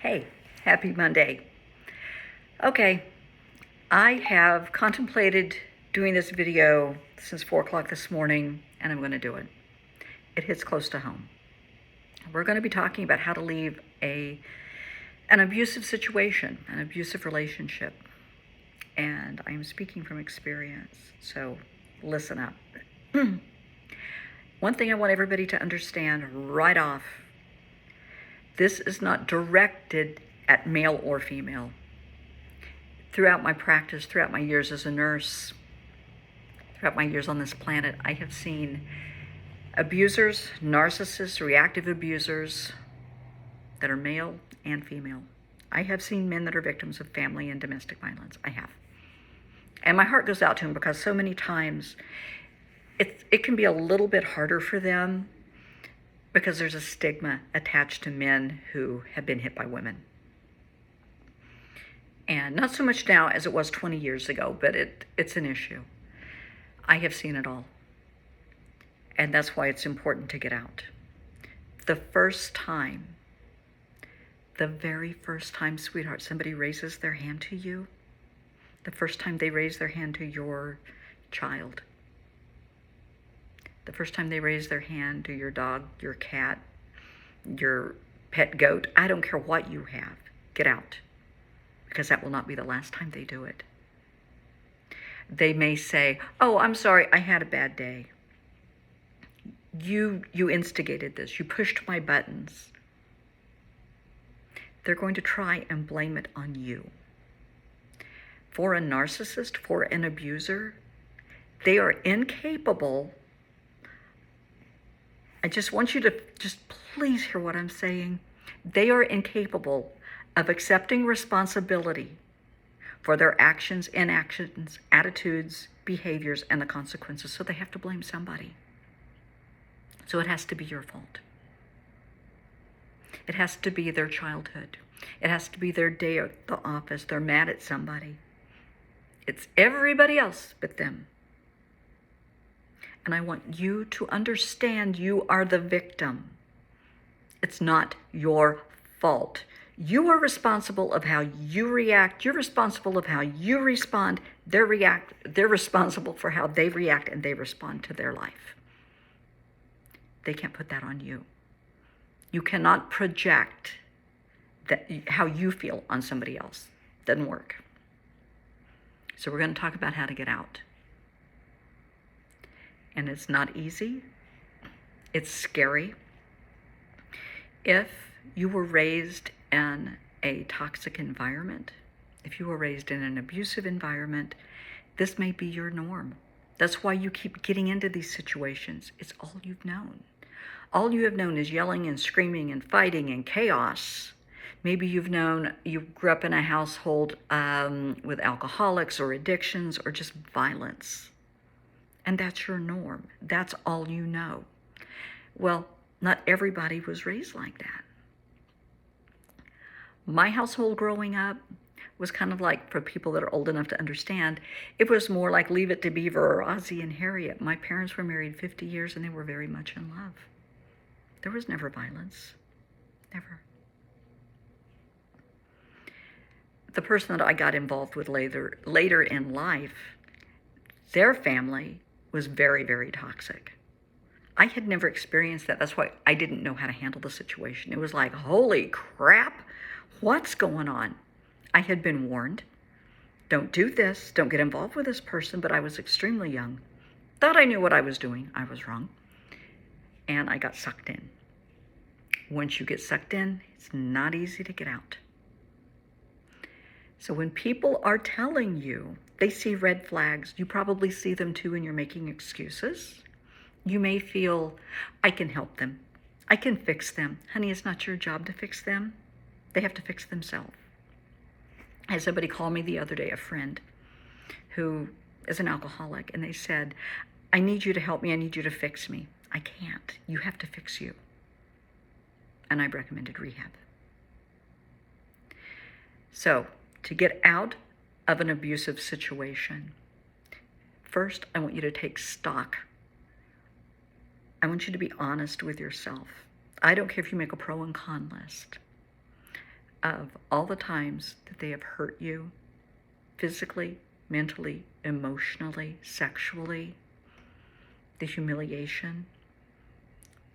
Hey, happy Monday. Okay, I have contemplated doing this video since 4 o'clock this morning, and I'm going to do it. It hits close to home. We're going to be talking about how to leave an abusive situation, an abusive relationship. And I am speaking from experience, so listen up. One thing I want everybody to understand right off, this is not directed at male or female. Throughout my practice, throughout my years as a nurse, throughout my years on this planet, I have seen abusers, narcissists, reactive abusers that are male and female. I have seen men that are victims of family and domestic violence. I have. And my heart goes out to them because so many times it can be a little bit harder for them because there's a stigma attached to men who have been hit by women. And not so much now as it was 20 years ago, but it's an issue. I have seen it all. And that's why it's important to get out. The very first time, sweetheart, somebody raises their hand to you, the first time they raise their hand to your child, the first time they raise their hand to your dog, your cat, your pet goat, I don't care what you have, get out. Because that will not be the last time they do it. They may say, oh, I'm sorry, I had a bad day. You instigated this. You pushed my buttons. They're going to try and blame it on you. For a narcissist, for an abuser, they are incapable. I just want you to just please hear what I'm saying. They are incapable of accepting responsibility for their actions, inactions, attitudes, behaviors, and the consequences. So they have to blame somebody. So it has to be your fault. It has to be their childhood. It has to be their day at the office. They're mad at somebody. It's everybody else but them. And I want you to understand you are the victim. It's not your fault. You are responsible of how you react. You're responsible of how you respond. They're responsible for how they react and they respond to their life. They can't put that on you. You cannot project how you feel on somebody else. Doesn't work. So we're going to talk about how to get out. And it's not easy. It's scary. If you were raised in a toxic environment, if you were raised in an abusive environment, this may be your norm. That's why you keep getting into these situations. It's all you've known. All you have known is yelling and screaming and fighting and chaos. Maybe you grew up in a household with alcoholics or addictions or just violence. And that's your norm. That's all you know. Well, not everybody was raised like that. My household growing up was kind of like, for people that are old enough to understand, it was more like Leave It to Beaver or Ozzie and Harriet. My parents were married 50 years and they were very much in love. There was never violence. Never. The person that I got involved with later in life, their family was very, very toxic. I had never experienced that. That's why I didn't know how to handle the situation. It was like, holy crap, what's going on? I had been warned, don't do this, don't get involved with this person, but I was extremely young. Thought I knew what I was doing. I was wrong. And I got sucked in. Once you get sucked in, it's not easy to get out. So when people are telling you, they see red flags, you probably see them too and you're making excuses. You may feel, I can help them. I can fix them. Honey, it's not your job to fix them. They have to fix themselves. I had somebody call me the other day, a friend who is an alcoholic, and they said, I need you to help me. I need you to fix me. I can't. You have to fix you. And I recommended rehab. So, to get out of an abusive situation, first, I want you to take stock. I want you to be honest with yourself. I don't care if you make a pro and con list. of all the times that they have hurt you physically, mentally, emotionally, sexually, the humiliation,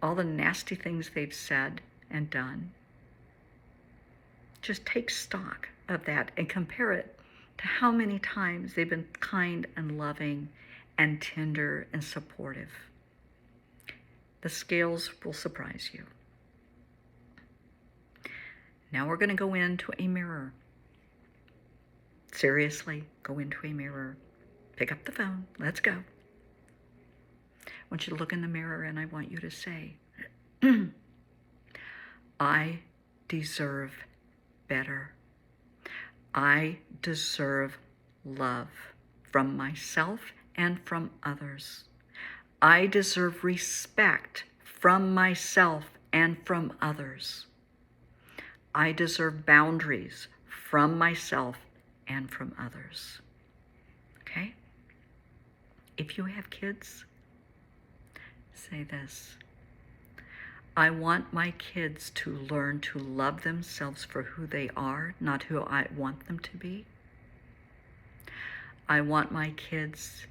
all the nasty things they've said and done. Just take stock of that and compare it to how many times they've been kind and loving and tender and supportive. The scales will surprise you. Now we're going to go into a mirror. Seriously, go into a mirror. Pick up the phone. Let's go. I want you to look in the mirror and I want you to say, I deserve better. I deserve love from myself and from others. I deserve respect from myself and from others. I deserve boundaries from myself and from others. Okay? If you have kids, say this. I want my kids to learn to love themselves for who they are, not who I want them to be. I want my kids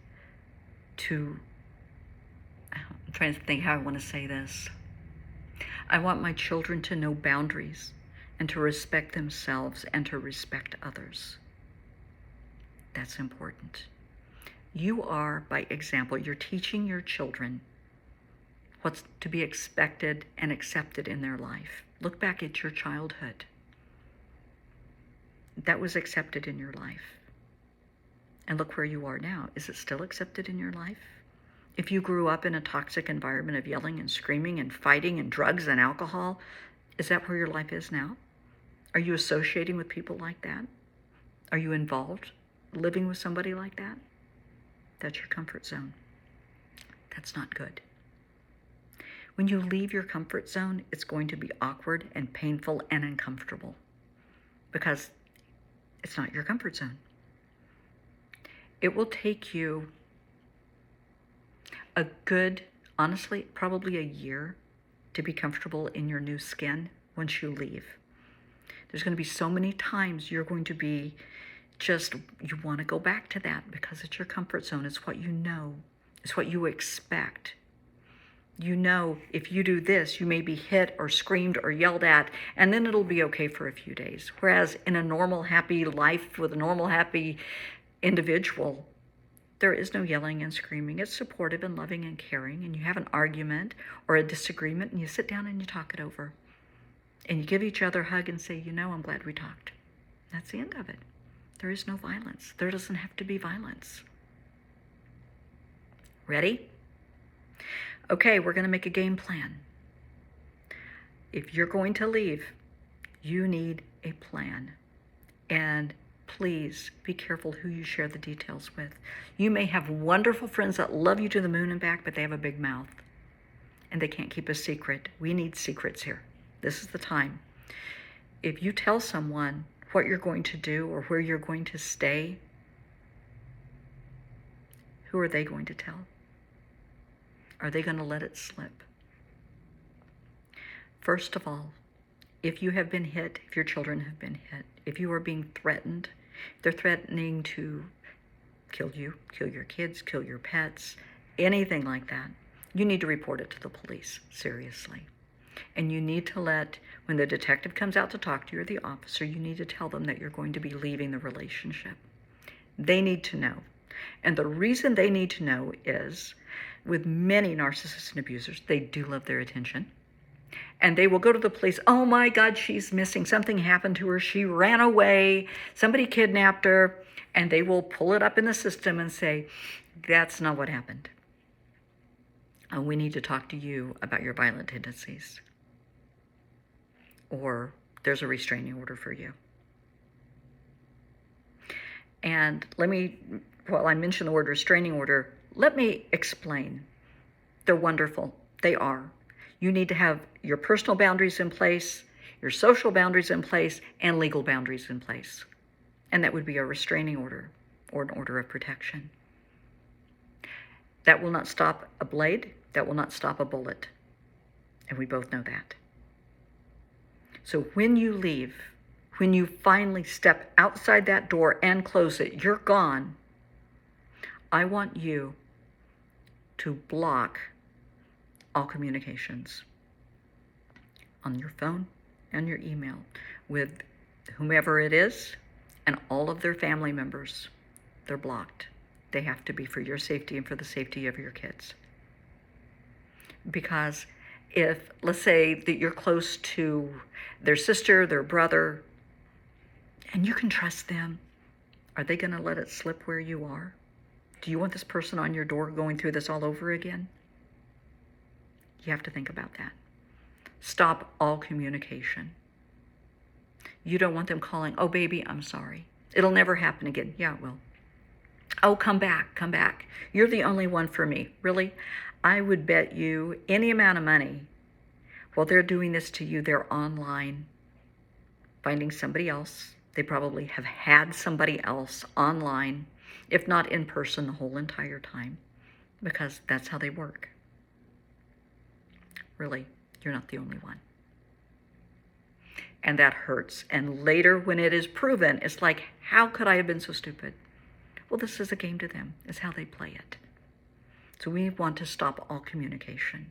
to, I'm trying to think how I want to say this. I want my children to know boundaries and to respect themselves and to respect others. That's important. You are, by example, you're teaching your children what's to be expected and accepted in their life. Look back at your childhood. That was accepted in your life. And look where you are now. Is it still accepted in your life? If you grew up in a toxic environment of yelling and screaming and fighting and drugs and alcohol, is that where your life is now? Are you associating with people like that? Are you involved living with somebody like that? That's your comfort zone. That's not good. When you leave your comfort zone, it's going to be awkward and painful and uncomfortable because it's not your comfort zone. It will take you a good, honestly, probably a year to be comfortable in your new skin once you leave. There's going to be so many times you're going to be just, you want to go back to that because it's your comfort zone. It's what you know. It's what you expect. You know, if you do this, you may be hit or screamed or yelled at, and then it'll be okay for a few days. Whereas in a normal, happy life with a normal, happy individual, there is no yelling and screaming. It's supportive and loving and caring, and you have an argument or a disagreement, and you sit down and you talk it over. And you give each other a hug and say, you know, I'm glad we talked. That's the end of it. There is no violence. There doesn't have to be violence. Ready? Okay, we're going to make a game plan. If you're going to leave, you need a plan. And please be careful who you share the details with. You may have wonderful friends that love you to the moon and back, but they have a big mouth and they can't keep a secret. We need secrets here. This is the time. If you tell someone what you're going to do or where you're going to stay, who are they going to tell? Are they going to let it slip? First of all, if you have been hit, if your children have been hit, if you are being threatened, they're threatening to kill you, kill your kids, kill your pets, anything like that, you need to report it to the police, seriously. And you need to let, when the detective comes out to talk to you or the officer, you need to tell them that you're going to be leaving the relationship. They need to know. And the reason they need to know is, with many narcissists and abusers, they do love their attention. And they will go to the police, oh my God, she's missing. Something happened to her. She ran away. Somebody kidnapped her. And they will pull it up in the system and say, that's not what happened. And we need to talk to you about your violent tendencies. Or there's a restraining order for you. And while I mention the word restraining order, let me explain. They're wonderful. They are. You need to have your personal boundaries in place, your social boundaries in place, and legal boundaries in place. And that would be a restraining order or an order of protection. That will not stop a blade. That will not stop a bullet. And we both know that. So when you leave, When you finally step outside that door and close it, you're gone. I want you to block all communications on your phone and your email with whomever it is and all of their family members. They're blocked. They have to be for your safety and for the safety of your kids. Because if, let's say that you're close to their sister, their brother, and you can trust them, are they going to let it slip where you are? Do you want this person on your door going through this all over again? You have to think about that. Stop all communication. You don't want them calling, oh, baby, I'm sorry. It'll never happen again. Yeah, it will. Oh, come back, come back. You're the only one for me. Really? I would bet you any amount of money while they're doing this to you, they're online finding somebody else. They probably have had somebody else online, if not in person, the whole entire time, because that's how they work. Really, you're not the only one. And that hurts. And later, when it is proven, it's like, how could I have been so stupid? Well, this is a game to them. It's how they play it. So we want to stop all communication.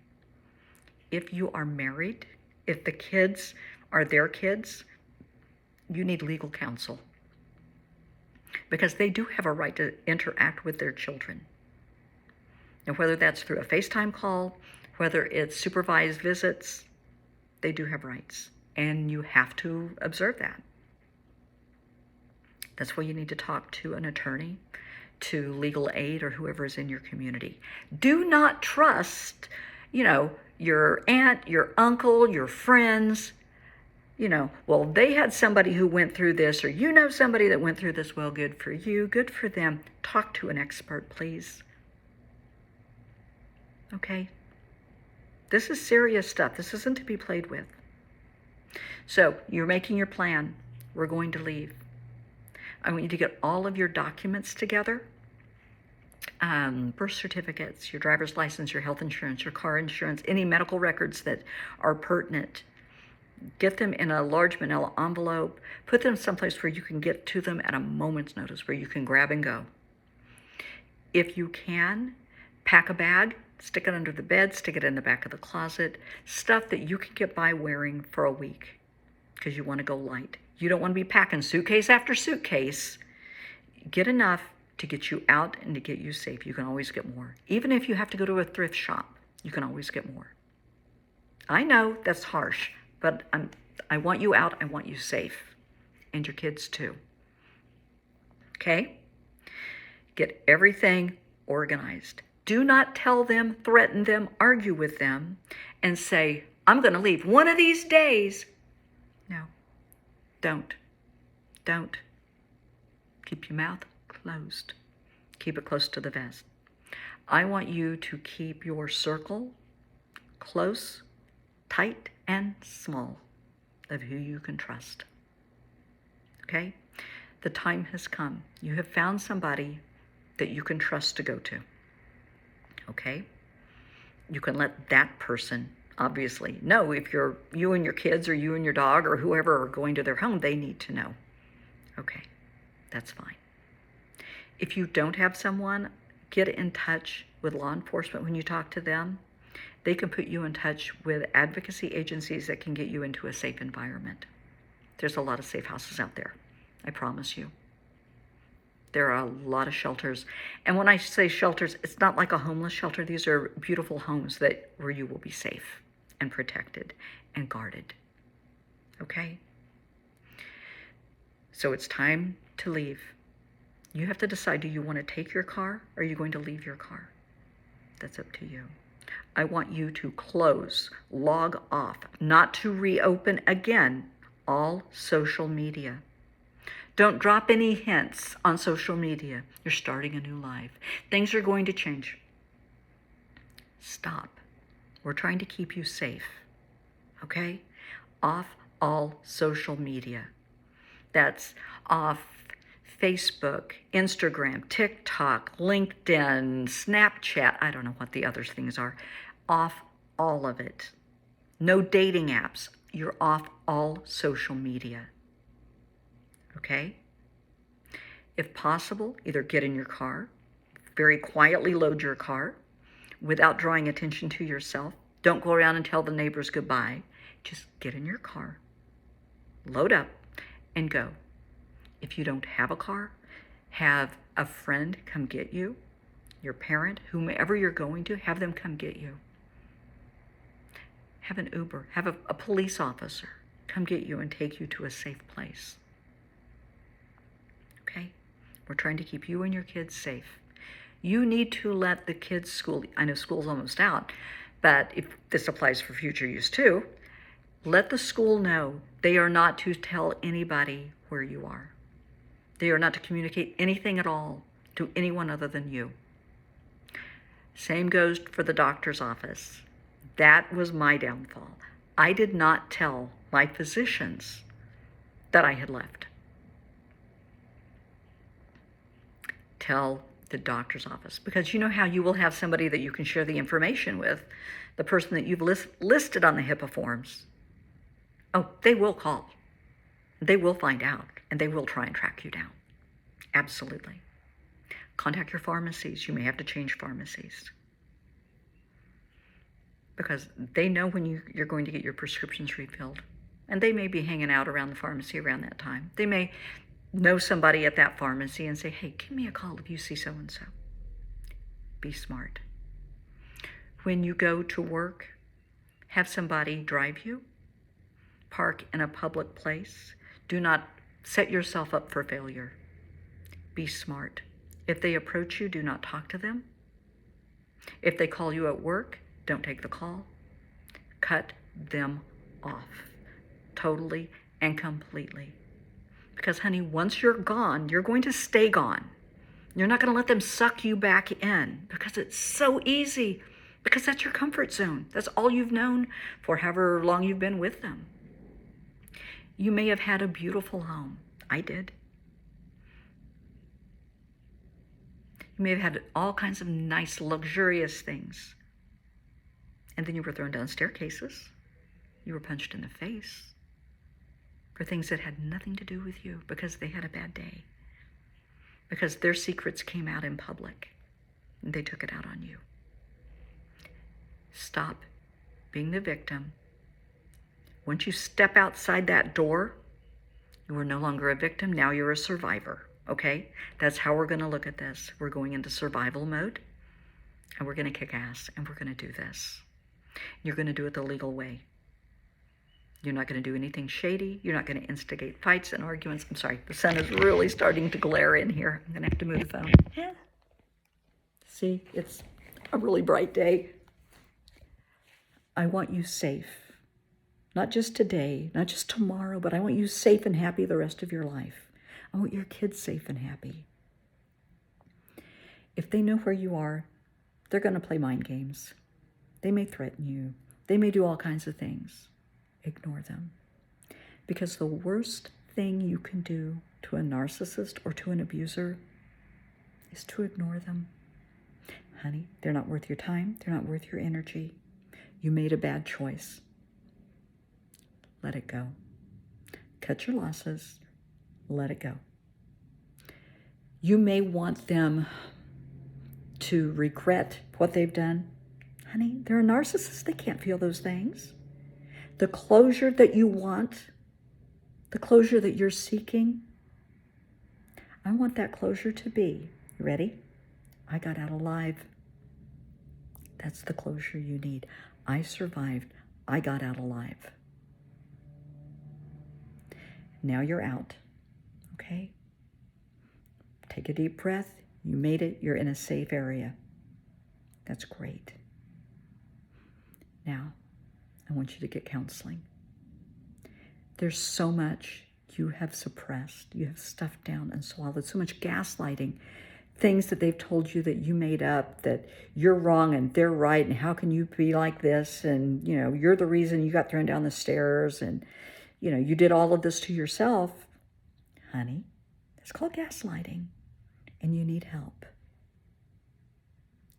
If you are married, if the kids are their kids, you need legal counsel. Because they do have a right to interact with their children. And whether that's through a FaceTime call, whether it's supervised visits, they do have rights. And you have to observe that. That's why you need to talk to an attorney, to legal aid, or whoever is in your community. Do not trust, your aunt, your uncle, your friends. Well, they had somebody who went through this, or somebody that went through this. Well, good for you, good for them. Talk to an expert, please. Okay? This is serious stuff. This isn't to be played with. So you're making your plan. We're going to leave. I want you to get all of your documents together. Birth certificates, your driver's license, your health insurance, your car insurance, any medical records that are pertinent. Get them in a large manila envelope. Put them someplace where you can get to them at a moment's notice, where you can grab and go. If you can, pack a bag, stick it under the bed, stick it in the back of the closet, stuff that you can get by wearing for a week because you want to go light. You don't want to be packing suitcase after suitcase. Get enough to get you out and to get you safe. You can always get more. Even if you have to go to a thrift shop, you can always get more. I know that's harsh, but I want you out. I want you safe. And your kids too. Okay? Get everything organized. Do not tell them, threaten them, argue with them, and say, I'm going to leave one of these days. No. Don't. Don't. Keep your mouth closed. Keep it close to the vest. I want you to keep your circle close, tight, and small of who you can trust. Okay? The time has come. You have found somebody that you can trust to go to. Okay? You can let that person obviously know. If you and your kids or you and your dog or whoever are going to their home, they need to know. Okay, that's fine. If you don't have someone, get in touch with law enforcement when you talk to them. They can put you in touch with advocacy agencies that can get you into a safe environment. There's a lot of safe houses out there, I promise you. There are a lot of shelters. And when I say shelters, it's not like a homeless shelter. These are beautiful homes where you will be safe and protected and guarded. Okay? So it's time to leave. You have to decide, do you want to take your car or are you going to leave your car? That's up to you. I want you to close, log off, not to reopen again all social media. Don't drop any hints on social media. You're starting a new life. Things are going to change. Stop. We're trying to keep you safe. Okay? Off all social media. That's off Facebook, Instagram, TikTok, LinkedIn, Snapchat. I don't know what the other things are. Off all of it. No dating apps. You're off all social media. okay? If possible, either get in your car, very quietly load your car without drawing attention to yourself. Don't go around and tell the neighbors goodbye. Just get in your car, load up, and go. If you don't have a car, have a friend come get you, your parent, whomever you're going to, have them come get you. Have an Uber, have a police officer come get you and take you to a safe place. Okay? We're trying to keep you and your kids safe. You need to let the kids' school, I know school's almost out, but if this applies for future use too, let the school know they are not to tell anybody where you are. They are not to communicate anything at all to anyone other than you. Same goes for the doctor's office. That was my downfall. I did not tell my physicians that I had left. Tell the doctor's office, because you know how you will have somebody that you can share the information with, the person that you've listed on the HIPAA forms. Oh, they will call. They will find out, and they will try and track you down. Absolutely. Contact your pharmacies. You may have to change pharmacies, because they know when you're going to get your prescriptions refilled, and they may be hanging out around the pharmacy around that time. They may know somebody at that pharmacy and say, hey, give me a call if you see so-and-so. Be smart. When you go to work, have somebody drive you. Park in a public place. Do not set yourself up for failure. Be smart. If they approach you, do not talk to them. If they call you at work, don't take the call. Cut them off totally and completely. Because, honey, once you're gone, you're going to stay gone. You're not going to let them suck you back in, because it's so easy, because that's your comfort zone. That's all you've known for however long you've been with them. You may have had a beautiful home. I did. You may have had all kinds of nice, luxurious things. And then you were thrown down staircases. You were punched in the face for things that had nothing to do with you, because they had a bad day. Because their secrets came out in public and they took it out on you. Stop being the victim. Once you step outside that door, you are no longer a victim. Now you're a survivor, okay? That's how we're going to look at this. We're going into survival mode, and we're going to kick ass, and we're going to do this. You're going to do it the legal way. You're not going to do anything shady. You're not going to instigate fights and arguments. I'm sorry, the sun is really starting to glare in here. I'm going to have to move the phone. Yeah. See, it's a really bright day. I want you safe. Not just today, not just tomorrow, but I want you safe and happy the rest of your life. I want your kids safe and happy. If they know where you are, they're going to play mind games. They may threaten you. They may do all kinds of things. Ignore them. Because the worst thing you can do to a narcissist or to an abuser is to ignore them. Honey, they're not worth your time. They're not worth your energy. You made a bad choice. Let it go. Cut your losses. Let it go. You may want them to regret what they've done. Honey, they're a narcissist. They can't feel those things. The closure that you want, the closure that you're seeking, I want that closure to be, you ready? I got out alive. That's the closure you need. I survived. I got out alive. Now you're out, okay? Take a deep breath. You made it. You're in a safe area. That's great. Now, I want you to get counseling. There's so much you have suppressed, you have stuffed down and swallowed, so much gaslighting, things that they've told you that you made up, that you're wrong and they're right, and how can you be like this, and you're the reason you got thrown down the stairs, and you did all of this to yourself. Honey, it's called gaslighting, and you need help.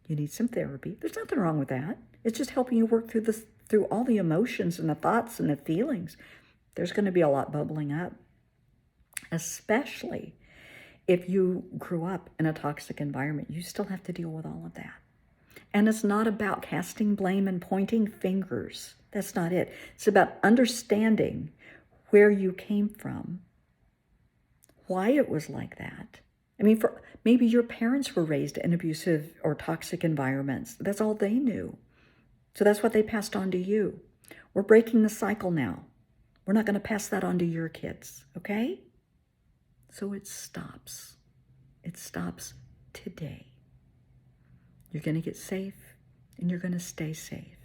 You need some therapy. There's nothing wrong with that. It's just helping you work through all the emotions and the thoughts and the feelings. There's going to be a lot bubbling up. especially if you grew up in a toxic environment. You still have to deal with all of that. And it's not about casting blame and pointing fingers. That's not it. It's about understanding where you came from, why it was like that. I mean, maybe your parents were raised in abusive or toxic environments. That's all they knew. So that's what they passed on to you. We're breaking the cycle now. We're not going to pass that on to your kids, okay? So it stops. It stops today. You're going to get safe, and you're going to stay safe.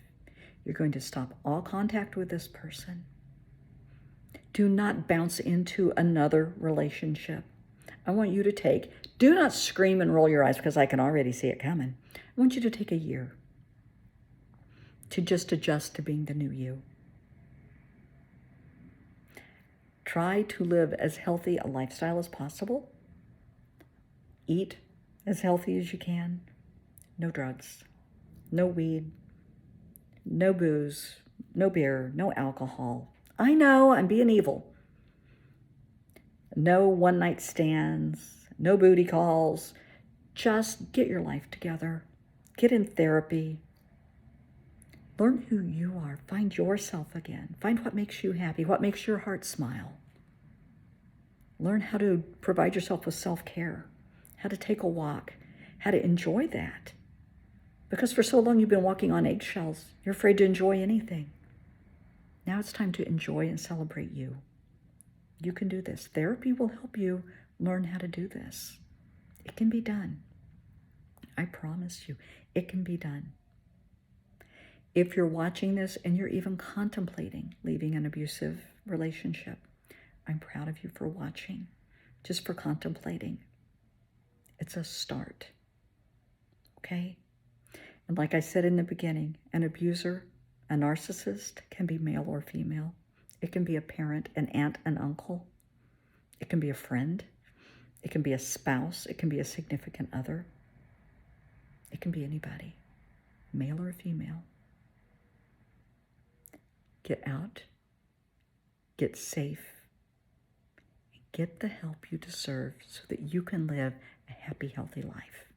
You're going to stop all contact with this person. Do not bounce into another relationship. I want you to do not scream and roll your eyes because I can already see it coming. I want you to take a year to just adjust to being the new you. Try to live as healthy a lifestyle as possible. Eat as healthy as you can. No drugs, no weed, no booze, no beer, no alcohol. I know, I'm being evil. No one-night stands, no booty calls. Just get your life together. Get in therapy. Learn who you are. Find yourself again. Find what makes you happy, what makes your heart smile. Learn how to provide yourself with self-care, how to take a walk, how to enjoy that. Because for so long you've been walking on eggshells. You're afraid to enjoy anything. Now it's time to enjoy and celebrate you. You can do this. Therapy will help you learn how to do this. It can be done. I promise you, it can be done. If you're watching this and you're even contemplating leaving an abusive relationship, I'm proud of you for watching, just for contemplating. It's a start, okay? And like I said in the beginning, an abuser, a narcissist can be male or female. It can be a parent, an aunt, an uncle. It can be a friend. It can be a spouse. It can be a significant other. It can be anybody, male or female. Get out, get safe, and get the help you deserve so that you can live a happy, healthy life.